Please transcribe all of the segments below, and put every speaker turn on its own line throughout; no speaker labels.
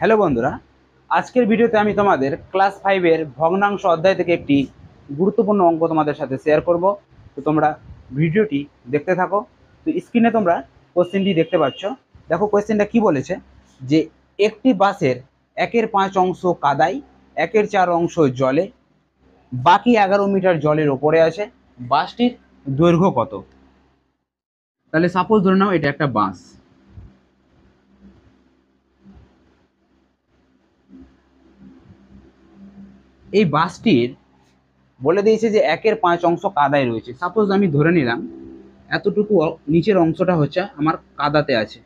Hello বন্ধুরা, আজকের ভিডিওতে আমি তোমাদের ক্লাস 5-এর ভগ্নাংশ অধ্যায় থেকে একটি গুরুত্বপূর্ণ অঙ্ক তোমাদের সাথে শেয়ার করব। তো তোমরা ভিডিওটি দেখতে থাকো। তো স্ক্রিনে তোমরা কোশ্চেনটি দেখতে পাচ্ছ। দেখো কোশ্চেনটা কি বলেছে, যে একটি বাসের 1/5 অংশ কাদায়, 1/4 অংশ জলে, বাকি 11 মিটার জলের ওপরে আছে। বাসটির দৈর্ঘ্য কত? তাহলে সাপোজ ধরে নাও এটা একটা বাস। এই বাসটির বলে দিয়েছে যে 1/5 অংশ কাদায় রয়েছে। সাপোজ আমি ধরে নিলাম এতটুকু নিচের অংশটা হচ্ছে আমার কাদাতে আছে।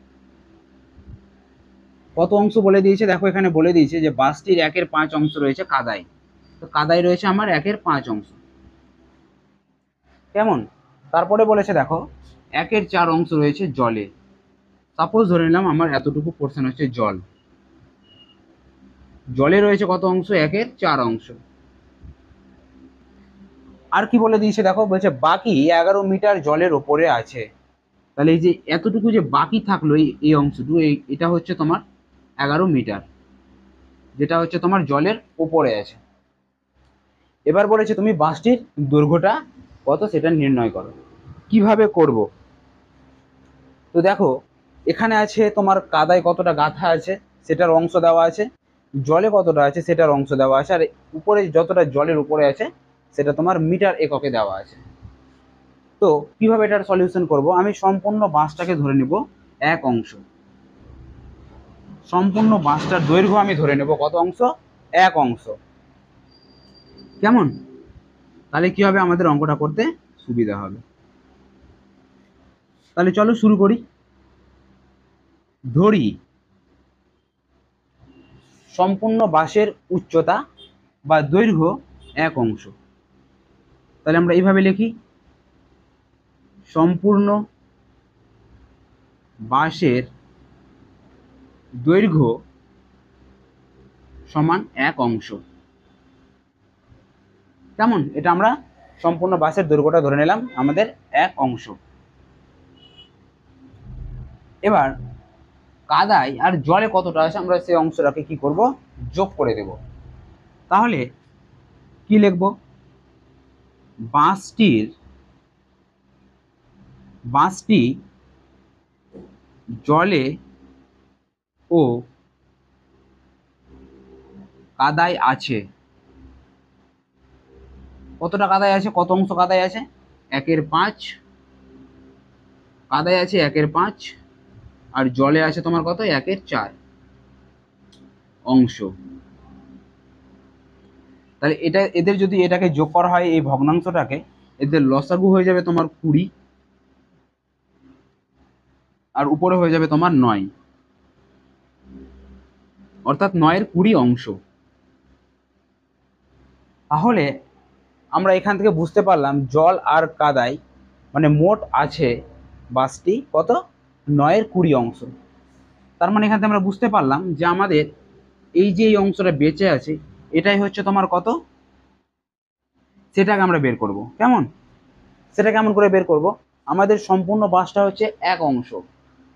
কত অংশ বলে দিয়েছে? দেখো এখানে বলে দিয়েছে যে বাসটির 1/5 অংশ রয়েছে কাদায়। তো কাদায় রয়েছে আমার 1/5 অংশ। কেমন? তারপরে বলেছে দেখো 1/4 অংশ রয়েছে জলে। সাপোজ ধরে নিলাম আমার এতটুকু পোর্শন হচ্ছে জল। জলে রয়েছে কত অংশ? 1/4 অংশ। আর কি বলে দিয়েছে দেখো, বলছে বাকি 11 মিটার জলের ওপরে আছে। তাহলে এই যে এতটুকু যে বাকি থাকলো, এই অংশটুকু, এটা হচ্ছে তোমার 11 মিটার, যেটা হচ্ছে তোমার জলের উপরে আছে। এবার বলেছে তুমি বাসটির দৈর্ঘ্যটা কত সেটা নির্ণয় করো। কিভাবে করব? তো দেখো এখানে আছে তোমার কাদায় কতটা গাঁথা আছে সেটার অংশ দেওয়া আছে, জলে কতটা আছে সেটার অংশ দেওয়া আছে, আর উপরে যতটা জলের উপরে আছে সেটা তোমার মিটার এককে দেওয়া আছে। তো কিভাবে এটার সলিউশন করব? আমি সম্পূর্ণ বাসটাকে ধরে নেব এক অংশ। সম্পূর্ণ বাসটার দৈর্ঘ্য আমি ধরে নেব কত অংশ? এক অংশ। কেমন? তাহলে কি হবে, আমাদের অঙ্কটা করতে সুবিধা হবে। তাহলে চলো শুরু করি। ধরি সম্পূর্ণ বাসের উচ্চতা বা দৈর্ঘ্য এক অংশ। তাহলে আমরা এইভাবে লিখি, সম্পূর্ণ বাসের দৈর্ঘ্য সমান এক অংশ। কেমন? এটা আমরা সম্পূর্ণ বাসের দৈর্ঘ্যটা ধরে নিলাম আমাদের এক অংশ। এবার কাদায় আর জলে কতটা আছে আমরা সেই অংশটাকে কি করব? যোগ করে দেব। তাহলে কি লিখব? বাসটি জলে ও কাদায় আছে। কতটা কাদায় আছে? কত অংশ কাদায় আছে? 1/5 কাদায় আছে, 1/5, আর জলে আছে তোমার কত? 1/4 অংশ। তাহলে এটা এদের যদি এটাকে যোগ করা হয় এই ভগ্নাংশটাকে, এদের লসাগু হয়ে যাবে তোমার 20, আর উপরে হয়ে যাবে তোমার 9, অর্থাৎ 9-এর 20 অংশ। তাহলে আমরা এখান থেকে বুঝতে পারলাম জল আর কাদায় মানে মোট আছে বাসটি কত? 9-এর 20 অংশ। তার মানে এখান থেকে আমরা বুঝতে পারলাম যে আমাদের এই যে এই অংশটা বেঁচে আছে এটাই হচ্ছে তোমার কত, সেটাকে আমরা বের করব। কেমন? সেটা কেমন করে বের করব? আমাদের সম্পূর্ণ বাসটা হচ্ছে এক অংশ।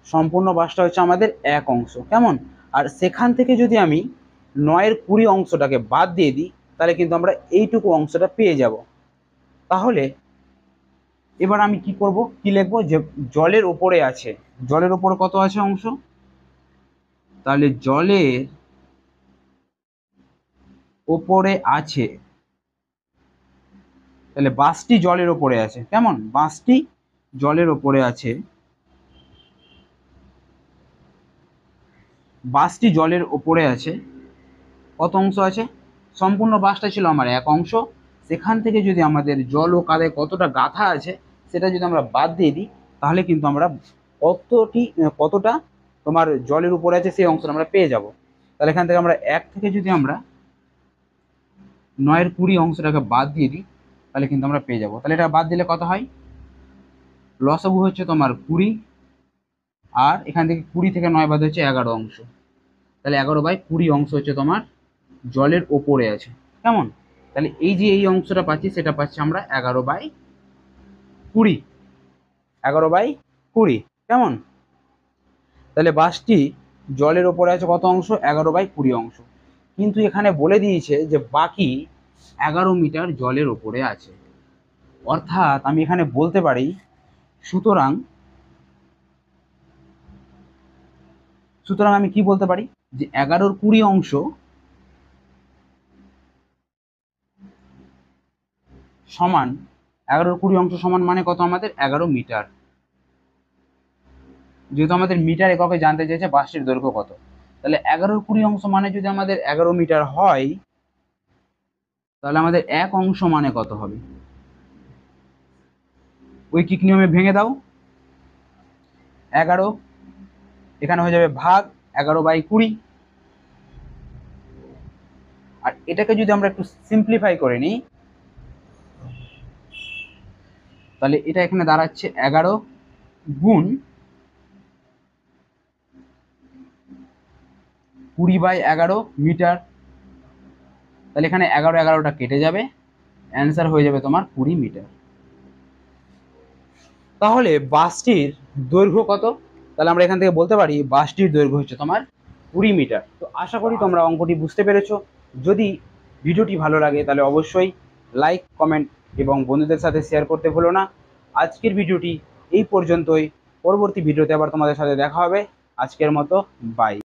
সম্পূর্ণ বাসটা হচ্ছে আমাদের এক অংশ। কেমন? আর সেখান থেকে যদি আমি 9-এর 20 অংশটাকে বাদ দিয়ে দিই তাহলে কিন্তু আমরা এইটুকু অংশটা পেয়ে যাব। তাহলে এবার আমি কি করব, কি লিখবো? যে জলের উপরে আছে। জলের উপরে কত আছে অংশ? তাহলে জলের ওপরে আছে, তাহলে বাসটি জলের ওপরে আছে। কেমন? বাসটি জলের ওপরে আছে। বাসটি জলের ওপরে আছে। কত অংশ আছে? সম্পূর্ণ বাসটা ছিল আমার এক অংশ। সেখান থেকে যদি আমাদের জল ও কাদায় কতটা গাঁথা আছে সেটা যদি আমরা বাদ দিয়ে দিই তাহলে কিন্তু আমরা কতটা তোমার জলের উপরে আছে সেই অংশটা আমরা পেয়ে যাব। তাহলে এখান থেকে আমরা এক থেকে যদি আমরা 9-এর 20 অংশটাকে বাদ দিয়ে দিই তাহলে কিন্তু আমরা পেয়ে যাব। তাহলে এটা বাদ দিলে কত হয়? লসাগু হচ্ছে তোমার 20, আর এখান থেকে 20 থেকে 9 বাদ হচ্ছে 11 অংশ। তাহলে 11/20 অংশ হচ্ছে তোমার জলের ওপরে আছে। কেমন? তাহলে এই যে এই অংশটা পাচ্ছি সেটা পাচ্ছি আমরা 11/20। 11/20। কেমন? তাহলে বাসটি জলের ওপরে আছে কত অংশ, 11/20 অংশ। কিন্তু এখানে বলে দিয়েছে যে বাকি 11 মিটার জলের ওপরে আছে। অর্থাৎ আমি এখানে বলতে পারি সুতরাং সুতরাং আমি কি বলতে পারি যে 11/20 অংশ সমান 11/20 অংশ সমান মানে কত, আমাদের 11 মিটার। যেহেতু আমাদের মিটার এককে জানতে চাইছে বাসটির দৈর্ঘ্য কত, তাহলে 11/20 অংশ মানে যদি আমাদের 11 মিটার হয়, তাহলে আমাদের 1 অংশ মানে কত হবে, ঐকিক নিয়মে ভেঙে দাও। 11 এখানে হয়ে যাবে ভাগ 11/20। আর এটাকে যদি আমরা একটু সিম্পলিফাই করে নিই, তাহলে এটা এখানে দাঁড়াচ্ছে 11 গুণ 20/11 মিটার। তাহলে এখানে 11টা কেটে যাবে, অ্যান্সার হয়ে যাবে তোমার 20 মিটার। তাহলে বাসটির দৈর্ঘ্য কত, তাহলে আমরা এখান থেকে বলতে পারি বাসটির দৈর্ঘ্য হচ্ছে তোমার 20 মিটার। তো আশা করি তোমরা অঙ্কটি বুঝতে পেরেছো। যদি ভিডিওটি ভালো লাগে তাহলে অবশ্যই লাইক, কমেন্ট এবং বন্ধুদের সাথে শেয়ার করতে ভুলো না। আজকের ভিডিওটি এই পর্যন্তই। পরবর্তী ভিডিওতে আবার তোমাদের সাথে দেখা হবে। আজকের মতো বাই।